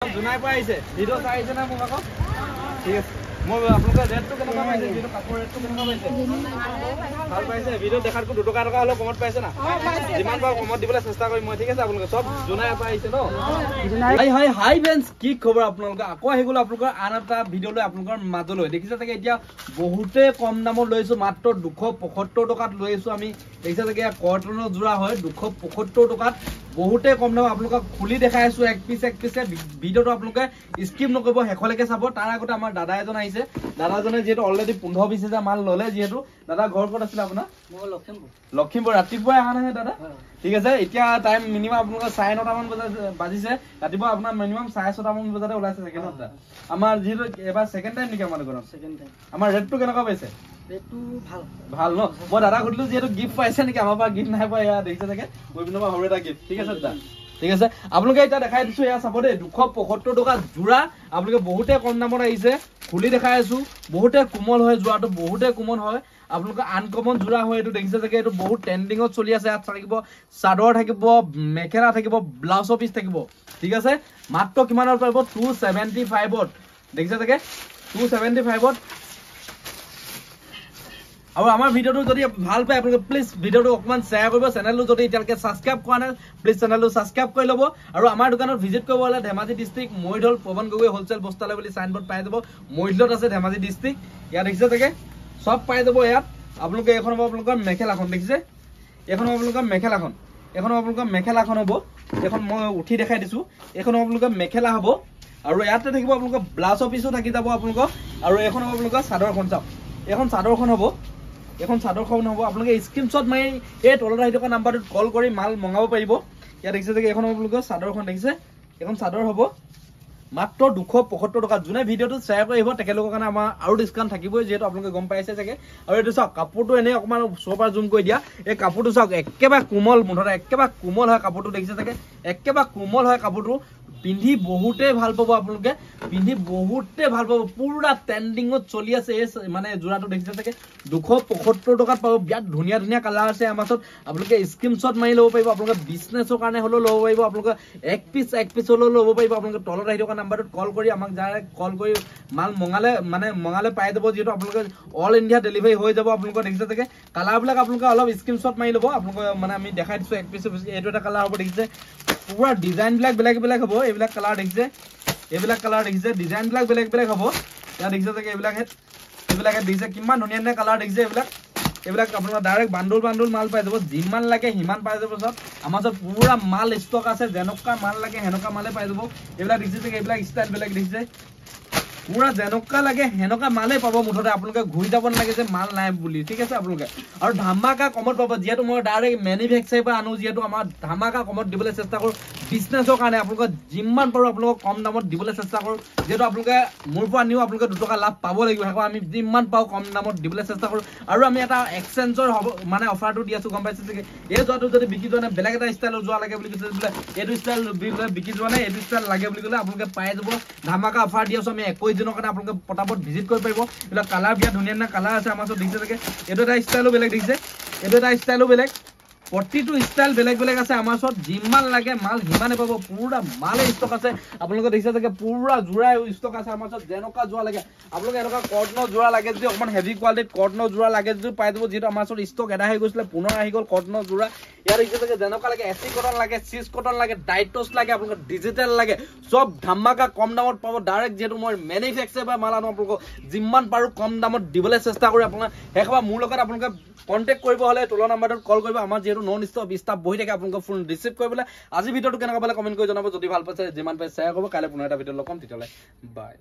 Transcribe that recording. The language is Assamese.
জুনাই পৰা আহিছে ভিডিঅ' চাই আহিছে না মোক আকৌ ঠিক আছে মই আপোনালোকৰ ৰেটটো কেনেকুৱা পাইছে ভিডিঅ' কাপোৰ ৰেটটো কেনেকুৱা পাইছে ভাল পাইছে ভিডিঅ' দেখাতকৈ 2 টকা হ'লেও কমত পাইছে না যিমান পাৰো কমত দিবলৈ চেষ্টা কৰিম মই ঠিক আছে আপোনালোকে সব জুনাই পৰা আহিছে ন হাই ফ্ৰেণ্ডছ কি খবৰ আপোনালোকে আকৌ আহি গ'লো আপোনালোকৰ আন এটা ভিডিঅ' লৈ আপোনালোকৰ মাজলৈ দেখিছে চাগে এতিয়া বহুতে কম দামত লৈছো মাত্ৰ 275 টকাত লৈ আছো আমি দেখিছে চাগে কটনৰ জোৰা হয় 275 টকাত বহুতে কম দাম আপোনালোকক খুলি দেখাই আছো এক পিছে ভিডিঅ'টো আপোনালোকে স্কিপ নকৰিব হেখলৈকে চাব তাৰ আগতে আমাৰ দাদা এজন আহিছে দাদাজনে যেটো অলৰেডি 15-20 হাজাৰ মাল ললে যেটো দাদা ঘৰ ক'ত আছিল আপোনাৰ মই লখিমপুৰ ৰাতিপুৱা আহা নাই দাদা ঠিক আছে এতিয়া টাইম মিনিমাম আপোনালোকৰ 9:30 মান বাজিছে ৰাতিপুৱা আপোনাৰ মিনিমাম 6:30 মান বজাতে ওলাইছে সেকেন্ড দাদা আমাৰ যেটো এবাৰ সেকেন্ড টাইম নেকি আমাৰ ঘৰত সেকেন্ড টাইম আমাৰ ৰেটটো কেনেকুৱা পাইছে ৰেটটো ভাল ন মই দাদা কইলো যেটো গিফট পাইছে নেকি আমাৰ পৰা গিফট নাই পাই ইয়া দেখিছে চাগে গোবিন্দবা হৰে এটা গিফট ঠিক আছে দাদা ঠিক আছে আপোনালোকে এটা দেখাই দিছো ইয়া চাব দে 275 টকা জোৰা আপোনালোকে বহুতে কম দামত আহিছে খুলি দেখাই আছো বহুতে কোমল হয় জোৰাটো বহুতে কোমল হয় আপোনালোকে আনকমন জোৰা হয় এটো দেখিছে চাগে এটো বহুত ট্ৰেন্ডিংত চলি আছে ইয়াত থাকিব চাদৰ থাকিব মেখেলা থাকিব ব্লাউজ পিস থাকিব ঠিক আছে মাত্ৰ কিমানৰ পাব 275ত দেখিছে চাগে 275ত আৰু আমাৰ ভিডিঅ'টো যদি ভাল পায় আপোনালোকে প্লিজ ভিডিঅ'টো অকমান শেয়াৰ কৰিব চেনেলটো যদি এতিয়ালৈকে সাবস্ক্ৰাইব কৰা নাই প্লিজ চেনেলটো সাবস্ক্ৰাইব কৰি ল'ব আৰু আমাৰ দোকানত ভিজিট কৰিব হলে ধেমাজি ডিস্ট্ৰিক্ট মইদল পৱন গগৈ হোলসেল বস্তালয় বুলি সাইনবোৰ্ড পাই যাব মইদলত আছে ধেমাজি ডিস্ট্ৰিক্ট ইয়াত দেখিছে চাগে সব পাই যাব ইয়াত আপোনালোকে এখন হ'ব আপোনালোকৰ মেখেলাখন দেখিছে এখন হ'ব আপোনালোকৰ মেখেলাখন এখন হ'ব আপোনালোকৰ মেখেলাখন হ'ব এখন মই উঠি দেখাই দিছো এখন হ'ব আপোনালোকৰ মেখেলা হ'ব আৰু ইয়াতে থাকিব আপোনালোকৰ ব্লাউজ পিসো থাকি যাব আপোনালোকৰ আৰু এখন হ'ব আপোনালোকৰ চাদৰখন চাওক এখন চাদৰখন হ'ব এখন চাদৰখন হ'ব আপোনালোকে স্ক্ৰিনশ্বট মাৰি এই তলত আহি থকা নাম্বাৰটোত কল কৰি মাল মঙাব পাৰিব ইয়াত দেখিছে যে এখন আপোনালোকৰ চাদৰখন দেখিছে এখন চাদৰ হ'ব মাত্ৰ 275 টকা জুনে ভিডিঅ'টো শেয়াৰ কৰি আহিব তেকেলোকৰ কাৰণে আমাৰ আৰু ডিসকাউন্ট থাকিবই যেহেতু আপোনালোকে গম পাইছে চাগে আৰু এটো চাওক কাপোৰটো এনে অকমান সোপাৰ জুম কৰি দিয়া এই কাপোৰটো চাওক একেবাৰে কোমল মুঠতে একেবাৰে কোমল হয় কাপোৰটো দেখিছে চাগে একেবাৰে কোমল হয় কাপোৰটো পিন্ধি বহুতে ভাল পাব আপোনালোকে পিন্ধি বহুতে ভাল পাব পুৰা ট্ৰেন্ডিংত চলি আছে মানে জোৰাটো দেখিছে চাগে 275 টকাত পাব বিয়াত ধুনিয়া ধুনিয়া কালাৰ আছে আমাৰ ওচৰত আপোনালোকে স্ক্ৰিনশ্বট মাৰি ল'ব পাৰিব আপোনালোকে বিজনেছৰ কাৰণে হলো ল'ব পাৰিব আপোনালোকে এক পিস হলো ল'ব পাৰিব আপোনালোকে তলত আহি থকা নাম্বাৰটোত কল কৰি আমাক ডাইৰেক্ট কল কৰি মাল মঙালে পাই যাব যেটো আপোনালোকে অল ইন্ডিয়া ডেলিভাৰী হৈ যাব আপোনালোকে দেখিছে চাগে কালাৰ বিলাক আপোনালোকে অলপ স্ক্ৰিনশ্বট মাৰি ল'ব আপোনালোকে মানে আমি দেখাই দিছো এক পিস এইটো এটা কালাৰ হ'ব দেখিছে পুৰা ডিজাইন বিলাক বেলেগ হ'ব এইবিলাক কালাৰ দেখিছে ডিজাইন বিলাক বেলেগ হ'ব ইয়াত দেখিছে চাগে এইবিলাক দেখিছে কিমান ধুনীয়া কালাৰ দেখিছে এইবিলাক আপোনালোকে ডাইৰেক্ট বান্ডল মাল পাই যাব যিমান লাগে হিমান পাই যাব সব আমাৰ ওচৰত পুৰা মাল ষ্টক আছে যেনকা মাল লাগে হেনকা মালে পাই যাব এইবিলাক দেখিছে চাগে এইবিলাক ষ্টাইল বেলেগ দেখিছে পুৰা যেনকা লাগে হেনকা মালে পাব মুঠতে আপোনালোকে ঘুৰি যাব নালাগে যে মাল নাই বুলি ঠিক আছে আপোনালোকে আৰু ধামাকা কমত পাব যেহেতু মই ডাইৰেক্ট মেনুফেকচাৰৰ পৰা আনো যেহেতু আমাৰ ধামাকা কমত দিবলৈ চেষ্টা কৰো বিজনেছৰ কাৰণে আপোনালোকে যিমান পাৰো আপোনালোকক কম দামত দিবলৈ চেষ্টা কৰো যেহেতু আপোনালোকে মোৰ পৰা নিও আপোনালোকে 2 টকা লাভ পাব লাগিব হেকো আমি যিমান পাও কম দামত দিবলৈ চেষ্টা কৰো আৰু আমি এটা এক্সচেঞ্জৰ মানে অফাৰটো দি আছো গম পাইছে যে এই জোৱাটো যদি বিকি যোৱা নাই বেলেগ এটা ষ্টাইলৰ জোৱা লাগে বুলি কৈছে বোলে এইটো ষ্টাইল বিকি যোৱা নাই এইটো ষ্টাইল লাগে বুলি ক'লে আপোনালোকে পাই যাব ধামাকা অফাৰ দি আছো আমি 21 দিনৰ কাৰণে আপোনালোকে পটাপট ভিজিট কৰিব পাৰিব এলা কালাৰ বিয়া ধুনিয়া কালাৰ আছে আমাৰ ওচৰত দেখিছে চাগে এইটো এটা ষ্টাইলো বেলেগ দেখিছে এইটো এটা ষ্টাইলো বেলেগ প্ৰতিটো ষ্টাইল বেলেগ আছে আমাৰ ওচৰত যিমান লাগে মাল হিমানে পাব পুৰা মালে ষ্টক আছে আপোনালোকে দেখিছে চাগে পুৰা জোৰা ষ্টক আছে আমাৰ ওচৰত যেনকা জোৰা লাগে আপোনালোকে এনেকা কটনৰ জোৰা লাগে যদি অকমান হেভি কোৱালিটিত কটনৰ জোৰা লাগে যদি পাই যাব যেটো আমাৰ ওচৰত ষ্টক এডা হৈ গৈছিল পুনৰ আহি গল কটনৰ জোৰা ইয়াৰ দেখিছে চাগে যেনকা লাগে এসি কটন লাগে সিস কটন লাগে ডাইটস লাগে আপোনালোকে ডিজিটেল লাগে সব ধামাকা কম দামত পাব ডাইৰেক্ট যেটো মই মেনুফেকচাৰ বা মাল আনো আপোনালোকক যিমান পাৰো কম দামত দিবলৈ চেষ্টা কৰি আপোনালোকে হেকবা মোৰ লগত আপোনালোকে কন্টাক্ট কৰিব হলে তলৰ নাম্বাৰটোত কল কৰিব আমাৰ যেটো নন ষ্টপ ষ্টাফ বহি থাকে আপোনালোকৰ ফোন ৰিসিভ কৰিবলৈ আজি ভিডিঅ'টো কেনেকুৱা পালে কমেন্ট কৰি জনাব যদি ভাল পাইছে যিমান পাই শেয়াৰ কৰিব কাইলৈ পুনৰ এটা ভিডিঅ' লগ পাম তেতিয়ালৈ বাই